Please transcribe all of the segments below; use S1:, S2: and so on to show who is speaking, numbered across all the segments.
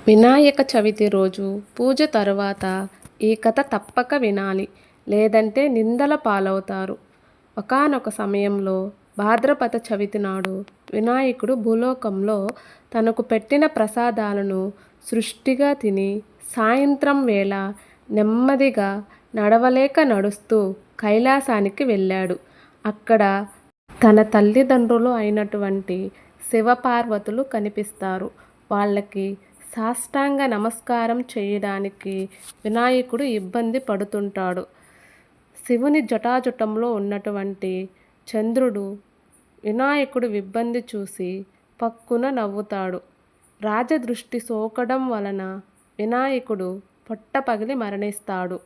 S1: వినాయక చవితి రోజు పూజ తరువాత ఈ కథ తప్పక వినాలి, లేదంటే నిందల పాలవుతారు. ఒకానొక సమయంలో భాద్రపద చవితి నాడు వినాయకుడు భూలోకంలో తనకు పెట్టిన ప్రసాదాలను సృష్టిగా తిని సాయంత్రం వేళ నెమ్మదిగా నడవలేక నడుస్తూ కైలాసానికి వెళ్ళాడు. అక్కడ తన తల్లిదండ్రులు అయినటువంటి శివపార్వతులు కనిపిస్తారు. వాళ్ళకి సాష్టాంగ నమస్కారం చేయడానికి వినాయకుడు ఇబ్బంది పడుతుంటాడు. శివుని జటాజుటంలో ఉన్నటువంటి చంద్రుడు వినాయకుడు ఇబ్బంది చూసి పక్కున నవ్వుతాడు. రాజదృష్టి సోకడం వలన వినాయకుడు పొట్ట పగిలి మరణిస్తాడు.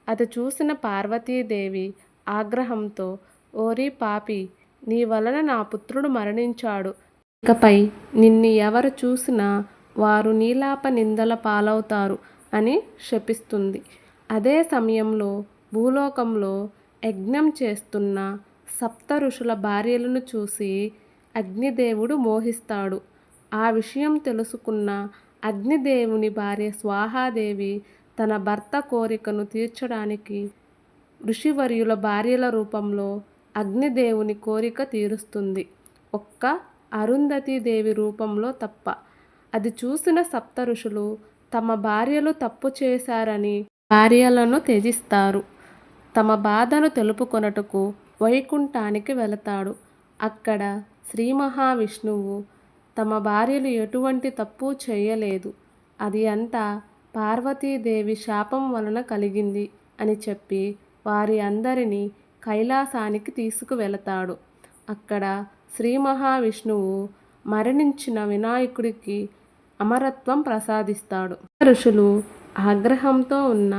S1: అది చూసిన పార్వతీదేవి ఆగ్రహంతో, ఓరి పాపి, నీ వలన నా పుత్రుడు మరణించాడు. ఇకపై నిన్ను ఎవరు చూసినా వారు నీలాప నిందల పాలవుతారు అని శపిస్తుంది. అదే సమయంలో భూలోకంలో యజ్ఞం చేస్తున్న సప్త ఋషుల భార్యలను చూసి అగ్నిదేవుడు మోహిస్తాడు. ఆ విషయం తెలుసుకున్న అగ్నిదేవుని భార్య స్వాహాదేవి తన భర్త కోరికను తీర్చడానికి ఋషివర్యుల భార్యల రూపంలో అగ్నిదేవుని కోరిక తీరుస్తుంది, ఒక్క అరుంధతీదేవి రూపంలో తప్ప. అది చూసిన సప్త ఋషులు తమ భార్యలు తప్పు చేశారని భార్యలను త్యజిస్తారు. తమ బాధను తెలుపుకొనుటకు వైకుంఠానికి వెళతాడు. అక్కడ శ్రీ మహావిష్ణువు తమ భార్యలు ఎటువంటి తప్పు చేయలేదు, అది అంతా పార్వతీదేవి శాపం వలన కలిగింది అని చెప్పి వారి అందరినీ కైలాసానికి తీసుకువెళతాడు. అక్కడ శ్రీ మహావిష్ణువు మరణించిన వినాయకుడికి అమరత్వం ప్రసాదిస్తాడు. ఋషులు ఆగ్రహంతో ఉన్న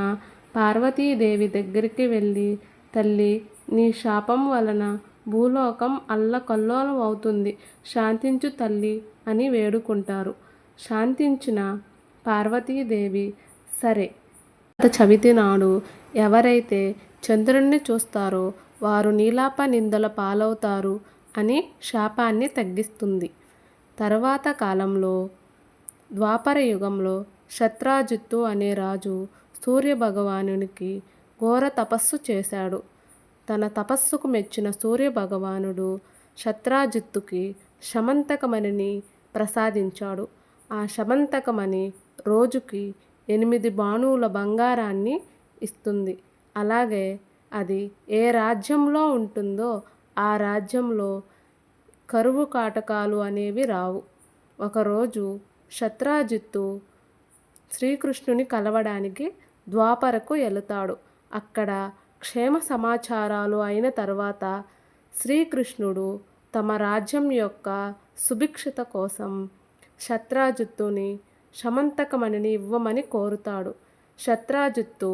S1: పార్వతీదేవి దగ్గరికి వెళ్ళి, తల్లి, నీ శాపం వలన భూలోకం అల్లకల్లోలం అవుతుంది, శాంతించు తల్లి అని వేడుకుంటారు. శాంతించిన పార్వతీదేవి, సరే, చవితి నాడు ఎవరైతే చంద్రుణ్ణి చూస్తారో వారు నీలాప నిందల పాలవుతారు అని శాపాన్ని తగ్గిస్తుంది. తరువాత కాలంలో ద్వాపర యుగంలో శత్రాజిత్తు అనే రాజు సూర్యభగవానునికి ఘోర తపస్సు చేశాడు. తన తపస్సుకు మెచ్చిన సూర్యభగవానుడు శత్రాజిత్తుకి శమంతకమణిని ప్రసాదించాడు. ఆ శమంతకమణి రోజుకి 8 బాణువుల బంగారాన్ని ఇస్తుంది. అలాగే అది ఏ రాజ్యంలో ఉంటుందో ఆ రాజ్యంలో కరువు కాటకాలు అనేవి రావు. ఒకరోజు శత్రాజిత్తు శ్రీకృష్ణుని కలవడానికి ద్వాపరకు వెళతాడు. అక్కడ క్షేమ సమాచారాలు అయిన తర్వాత శ్రీకృష్ణుడు తమ రాజ్యం యొక్క సుభిక్షత కోసం శత్రాజిత్తుని శమంతకమణిని ఇవ్వమని కోరుతాడు. శత్రాజిత్తు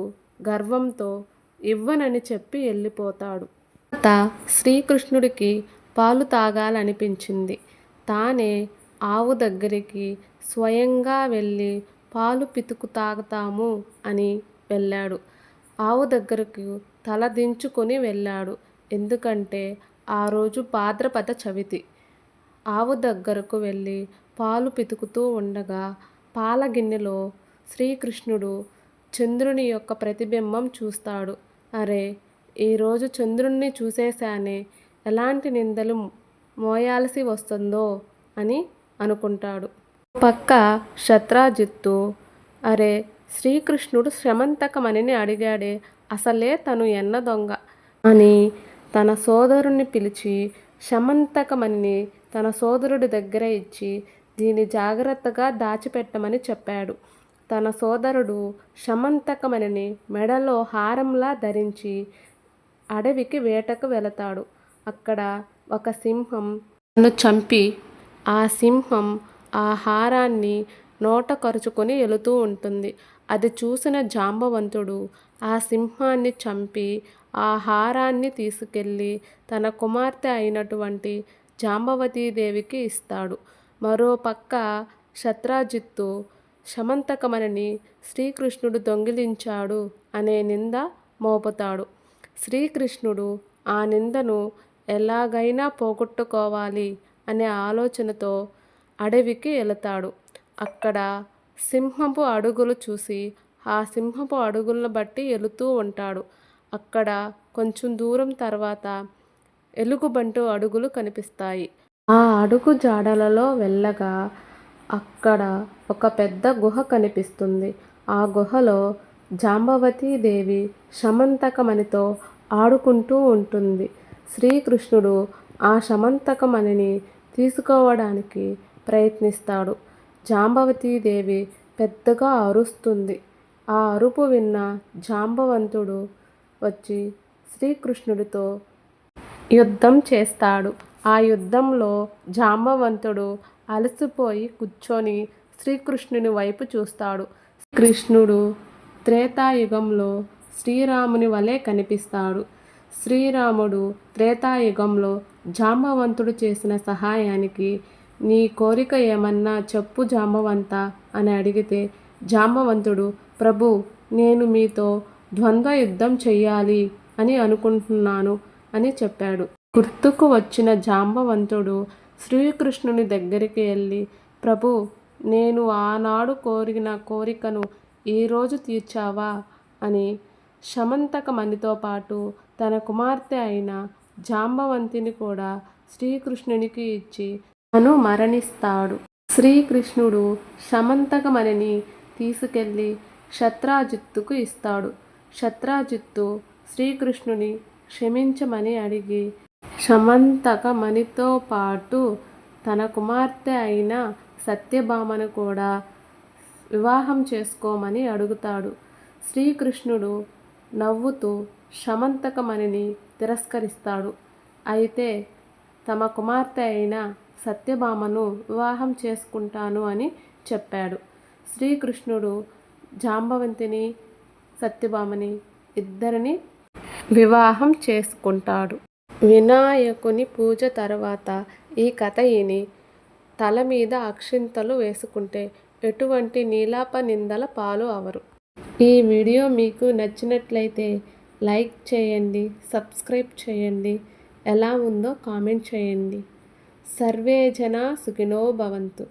S1: గర్వంతో ఇవ్వనని చెప్పి వెళ్ళిపోతాడు. తర్వాత శ్రీకృష్ణుడికి పాలు తాగాలనిపించింది. తానే ఆవు దగ్గరికి స్వయంగా వెళ్ళి పాలు పితుకు తాగుతాము అని వెళ్ళాడు. ఆవు దగ్గరకు తల దించుకొని వెళ్ళాడు. ఎందుకంటే ఆ రోజు భాద్రపద చవితి. ఆవు దగ్గరకు వెళ్ళి పాలు పితుకుతూ ఉండగా పాల గిన్నెలో శ్రీకృష్ణుడు చంద్రుని యొక్క ప్రతిబింబం చూస్తాడు. అరే, ఈరోజు చంద్రుణ్ణి చూసేశానే, ఎలాంటి నిందలు మోయాల్సి వస్తుందో అని అనుకుంటాడు. పక్క శత్రాజిత్తు, అరే, శ్రీకృష్ణుడు శమంతకమణిని అడిగాడే, అసలే తను ఎన్న దొంగ అని తన సోదరుణ్ణి పిలిచి శమంతకమణిని తన సోదరుడి దగ్గర ఇచ్చి దీన్ని జాగ్రత్తగా దాచిపెట్టమని చెప్పాడు. తన సోదరుడు శమంతకమణిని మెడలో హారంలా ధరించి అడవికి వేటకు వెళతాడు. అక్కడ ఒక సింహం తను చంపి ఆ సింహం ఆ హారాన్ని నోట కరుచుకొని వెళుతూ ఉంటుంది. అది చూసిన జాంబవంతుడు ఆ సింహాన్ని చంపి ఆ హారాన్ని తీసుకెళ్ళి తన కుమార్తె అయినటువంటి జాంబవతీదేవికి ఇస్తాడు. మరోపక్క శత్రాజిత్తు శమంతకమణిని శ్రీకృష్ణుడు దొంగిలించాడు అనే నింద మోపుతాడు. శ్రీకృష్ణుడు ఆ నిందను ఎలాగైనా పోగొట్టుకోవాలి అనే ఆలోచనతో అడవికి వెళతాడు. అక్కడ సింహపు అడుగులు చూసి ఆ సింహపు అడుగులను బట్టి వెళుతూ ఉంటాడు. అక్కడ కొంచెం దూరం తర్వాత ఎలుగుబంటి అడుగులు కనిపిస్తాయి. ఆ అడుగు జాడలలో వెళ్ళగా అక్కడ ఒక పెద్ద గుహ కనిపిస్తుంది. ఆ గుహలో జాంబవతీ దేవి సమంతకమణితో ఆడుకుంటూ ఉంటుంది. శ్రీకృష్ణుడు ఆ సమంతకమణిని తీసుకోవడానికి ప్రయత్నిస్తాడు. జాంబవతీ దేవి పెద్దగా అరుస్తుంది. ఆ అరుపు విన్న జాంబవంతుడు వచ్చి శ్రీకృష్ణుడితో యుద్ధం చేస్తాడు. ఆ యుద్ధంలో జాంబవంతుడు అలసిపోయి కూర్చొని శ్రీకృష్ణుని వైపు చూస్తాడు. కృష్ణుడు త్రేతాయుగంలో శ్రీరాముని వలె కనిపిస్తాడు. శ్రీరాముడు త్రేతాయుగంలో జాంబవంతుడు చేసిన సహాయానికి నీ కోరిక ఏమన్నా చెప్పు జాంబవంత అని అడిగితే జాంబవంతుడు ప్రభు నేను మీతో ద్వంద్వ యుద్ధం చెయ్యాలి అని అనుకుంటున్నాను అని చెప్పాడు. గుర్తుకు వచ్చిన జాంబవంతుడు శ్రీకృష్ణుని దగ్గరికి వెళ్ళి ప్రభు నేను ఆనాడు కోరిన కోరికను ఈరోజు తీర్చావా అని సమంతకమణితో పాటు తన కుమార్తె అయిన జాంబవంతిని కూడా శ్రీకృష్ణునికి ఇచ్చి తను మరణిస్తాడు. శ్రీకృష్ణుడు సమంతకమణిని తీసుకెళ్ళి శత్రాజిత్తుకు ఇస్తాడు. శత్రాజిత్తు శ్రీకృష్ణుని క్షమించమని అడిగి సమంతకమణితో పాటు తన కుమార్తె అయిన సత్యభామను కూడా వివాహం చేసుకోమని అడుగుతాడు. శ్రీకృష్ణుడు నవ్వుతూ సమంతకమణిని తిరస్కరిస్తాడు. అయితే తమ కుమార్తె అయిన సత్యభామను వివాహం చేసుకుంటాను అని చెప్పాడు. శ్రీకృష్ణుడు జాంబవంతిని సత్యభామని ఇద్దరిని వివాహం చేసుకుంటాడు. వినాయకుని పూజ తర్వాత ఈ కథ విని తల మీద అక్షింతలు వేసుకుంటే ఎటువంటి నీలాప నిందల పాలు అవరు. ఈ వీడియో మీకు నచ్చినట్లయితే లైక్ చేయండి, సబ్స్క్రైబ్ చేయండి, ఎలా ఉందో కామెంట్ చేయండి. సర్వే జనా సుఖినో భవంతు.